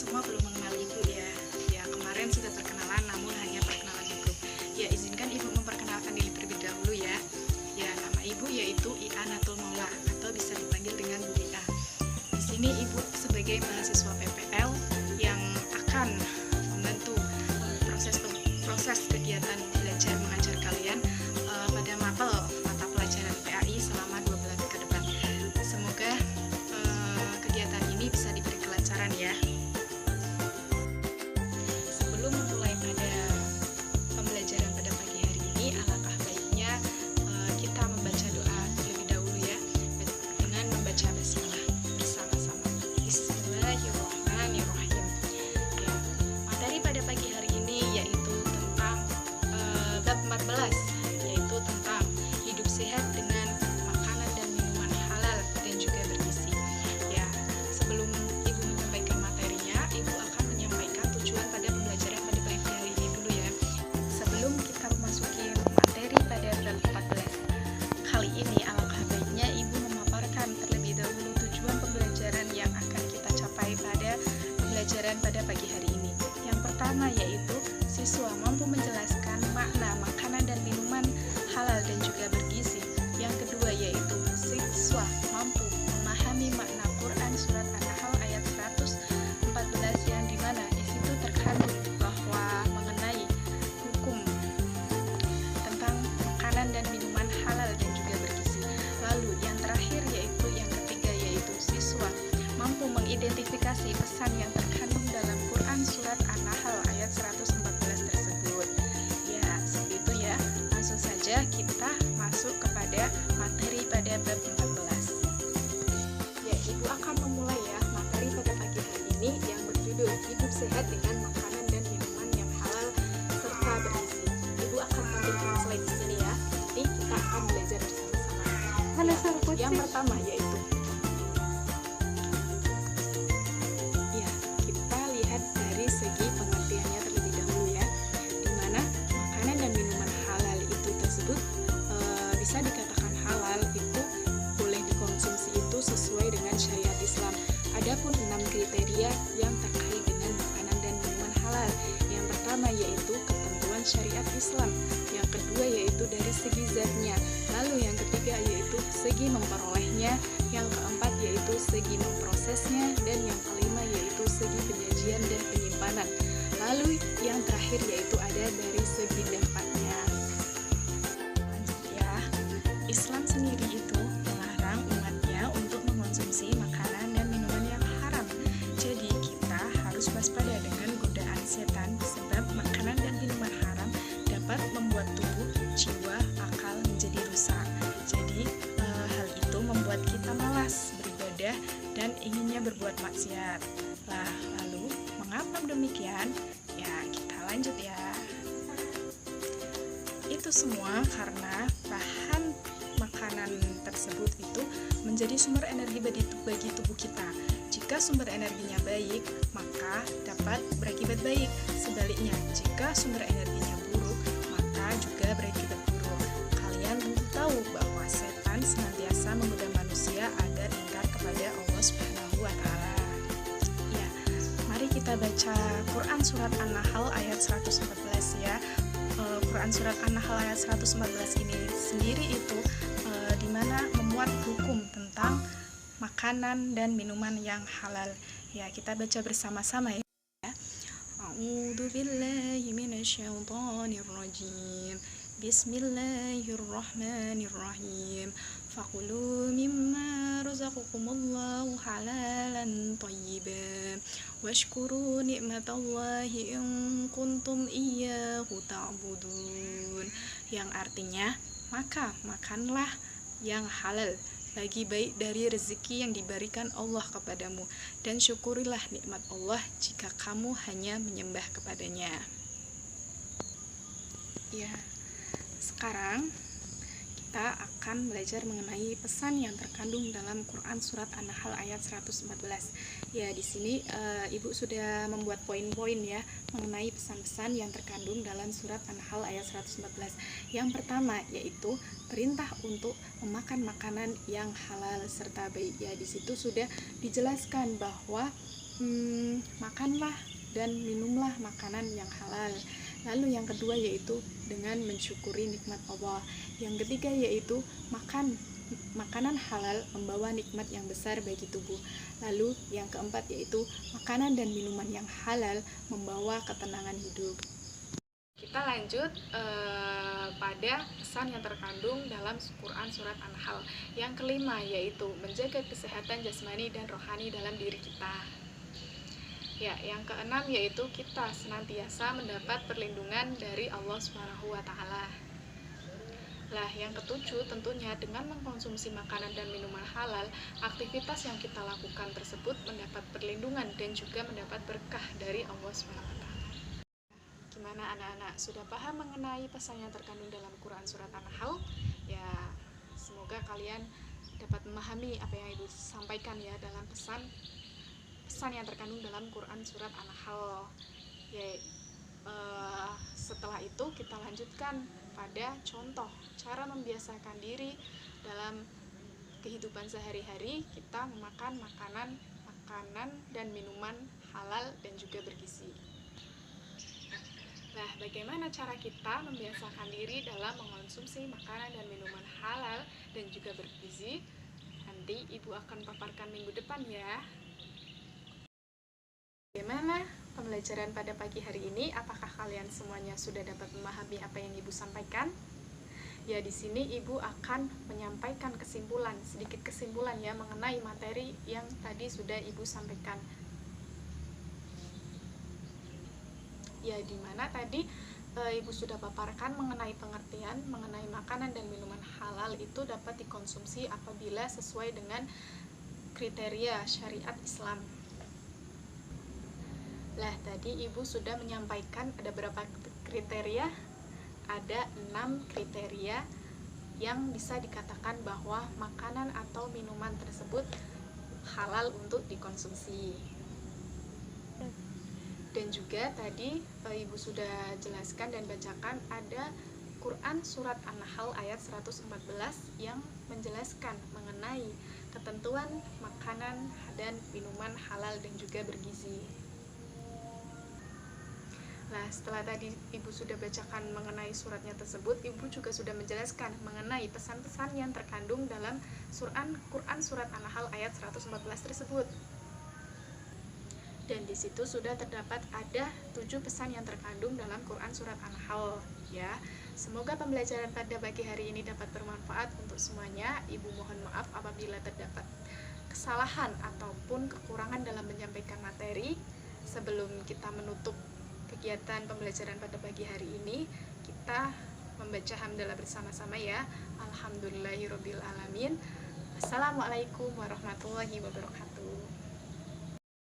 semua belum mengenal Ibu ya. Ya, kemarin sudah perkenalan namun hanya perkenalan di grup. Ya, izinkan Ibu memperkenalkan diri terlebih dahulu ya. Ya, nama Ibu yaitu Ia Natul Maula atau bisa dipanggil dengan Bu Ia. Di sini Ibu sebagai mahasiswa PPL yang akan membantu proses kegiatan belajar mengajar kalian pada mata pelajaran PAI selama 2 bulan ke depan. Semoga kegiatan ini bisa diberi kelancaran ya. Sebelum memulai pada pembelajaran pada pagi hari ini, alangkah baiknya kita membaca doa terlebih dahulu ya, dengan membaca basmalah bersama-sama. Bismillahirrahmanirrahim. Ya, materi pada pagi hari ini yaitu tentang bab 14, yaitu tentang hidup sehat dengan makanan dan minuman halal dan juga bergizi. Ya, sebelum Ibu menyampaikan materinya, Ibu akan menyampaikan tujuan pada pembelajaran pada pagi hari ini dulu ya. Sebelum kita memasuki materi pada bab 14 kali ini, alangkah baiknya Ibu memaparkan terlebih dahulu tujuan pembelajaran yang akan kita capai pada pembelajaran pada pagi hari ini. Yang pertama yaitu siswa mampu menjelaskan makna makanan dan minuman halal dan juga bergizi. Yang kedua yaitu siswa mampu memahami makna Quran surat An-Nahl ayat 114 yang dimana di situ terkandung bahwa mengenai hukum tentang makanan dan minuman halal dan juga bergizi. Lalu yang terakhir yaitu yang ketiga yaitu siswa mampu mengidentifikasi pesan yang terkandung dalam Quran surat An-Nahl ayat 114 tersebut. Ya, seperti itu ya. Langsung saja kita masuk kepada materi pada bab 14. Ya, Ibu akan memulai ya materi pada pagi hari ini yang berjudul hidup sehat dengan makanan dan minuman yang halal serta bergizi. Ibu akan tampilkan slide di sini ya. Nanti kita akan belajar bersama-sama. Yang pertama yaitu kita lihat dari segi pengertiannya terlebih dahulu ya, dimana makanan dan minuman halal itu tersebut bisa dikatakan halal itu boleh dikonsumsi itu sesuai dengan syariat Islam. Adapun 6 kriteria yang terkait dengan makanan dan minuman halal. Yang pertama yaitu ketentuan syariat Islam, yang kedua yaitu dari segi zatnya, lalu yang ketiga yaitu segi memperolehnya, yang keempat yaitu segi memprosesnya, dan yang kelima yaitu segi penyajian dan penyimpanan, lalu yang terakhir yaitu ada dari segi dampaknya. Lanjut ya, Islam sendiri itu melarang umatnya untuk mengkonsumsi makanan dan minuman yang haram. Jadi kita harus waspada dengan godaan setan, sebab makanan dan minuman haram dapat membuat tubuh, jiwa, akal menjadi rusak. Jadi hal itu membuat kita malas beribadah dan inginnya berbuat maksiat. Lalu mengapa demikian? Ya, kita lanjut ya. Itu semua karena bahan makanan tersebut itu menjadi sumber energi bagi tubuh kita. Jika sumber energinya baik, maka dapat berakibat baik. Sebaliknya, jika sumber energinya buruk, maka juga berakibat buruk. Kalian perlu tahu bahwa setan senantiasa menggoda manusia agar ingkar kepada Allah Subhanahu wa Ta'ala. Ya, mari kita baca Quran surat An-Nahl ayat 114 ya. Quran surat An-Nahl ayat 114 ini sendiri itu dimana memuat hukum tentang makanan dan minuman yang halal. Ya, kita baca bersama-sama ya. A'udzu billahi minasyaitonir rajim. Bismillahirrahmanirrahim. Fakulu mimma razaqakumullahu halalan thayyiban washkuru ni'matallahi in kuntum iyyahu ta'budun. Yang artinya, maka makanlah yang halal bagi baik dari rezeki yang diberikan Allah kepadamu, dan syukurilah nikmat Allah jika kamu hanya menyembah kepadanya. Ya, sekarang kita akan belajar mengenai pesan yang terkandung dalam Quran surat An-Nahl ayat 114. Ya, di sini Ibu sudah membuat poin-poin ya mengenai pesan-pesan yang terkandung dalam surat An-Nahl ayat 114. Yang pertama yaitu perintah untuk memakan makanan yang halal serta baik. Ya, di situ sudah dijelaskan bahwa makanlah dan minumlah makanan yang halal. Lalu yang kedua yaitu dengan mensyukuri nikmat Allah. Yang ketiga yaitu makanan halal membawa nikmat yang besar bagi tubuh. Lalu yang keempat yaitu makanan dan minuman yang halal membawa ketenangan hidup. Kita lanjut pada pesan yang terkandung dalam Quran Surat An-Nahl. Yang kelima yaitu menjaga kesehatan jasmani dan rohani dalam diri kita. Ya, yang keenam yaitu kita senantiasa mendapat perlindungan dari Allah Subhanahu wa Ta'ala. Lah, yang ketujuh tentunya dengan mengkonsumsi makanan dan minuman halal, aktivitas yang kita lakukan tersebut mendapat perlindungan dan juga mendapat berkah dari Allah Subhanahu wa Ta'ala. Gimana anak-anak, sudah paham mengenai pesan yang terkandung dalam Quran Surat An-Nahl? Ya, semoga kalian dapat memahami apa yang Ibu sampaikan ya dalam pesan yang terkandung dalam Quran Surat An-Nahl. Ya, setelah itu kita lanjutkan pada contoh cara membiasakan diri dalam kehidupan sehari-hari kita memakan makanan dan minuman halal dan juga bergizi. Nah, bagaimana cara kita membiasakan diri dalam mengonsumsi makanan dan minuman halal dan juga bergizi? Nanti Ibu akan paparkan minggu depan ya. Bagaimana pembelajaran pada pagi hari ini? Apakah kalian semuanya sudah dapat memahami apa yang Ibu sampaikan? Ya, di sini Ibu akan menyampaikan sedikit kesimpulan ya mengenai materi yang tadi sudah Ibu sampaikan. Ya, di mana tadi Ibu sudah paparkan mengenai pengertian mengenai makanan dan minuman halal itu dapat dikonsumsi apabila sesuai dengan kriteria syariat Islam. Lah, tadi Ibu sudah menyampaikan ada berapa kriteria? Ada 6 kriteria yang bisa dikatakan bahwa makanan atau minuman tersebut halal untuk dikonsumsi. Dan juga tadi Ibu sudah jelaskan dan bacakan ada Quran Surat An-Nahl ayat 114 yang menjelaskan mengenai ketentuan makanan dan minuman halal dan juga bergizi. Nah, setelah tadi Ibu sudah bacakan mengenai suratnya tersebut, Ibu juga sudah menjelaskan mengenai pesan-pesan yang terkandung dalam Quran Surat An-Nahl ayat 114 tersebut. Dan di situ sudah terdapat ada 7 pesan yang terkandung dalam Quran Surat An-Nahl ya. Semoga pembelajaran pada pagi hari ini dapat bermanfaat untuk semuanya. Ibu mohon maaf apabila terdapat kesalahan ataupun kekurangan dalam menyampaikan materi. Sebelum kita menutup kegiatan pembelajaran pada pagi hari ini, kita membaca hamdalah bersama-sama ya. Alhamdulillahirabbil alamin. Assalamualaikum warahmatullahi wabarakatuh.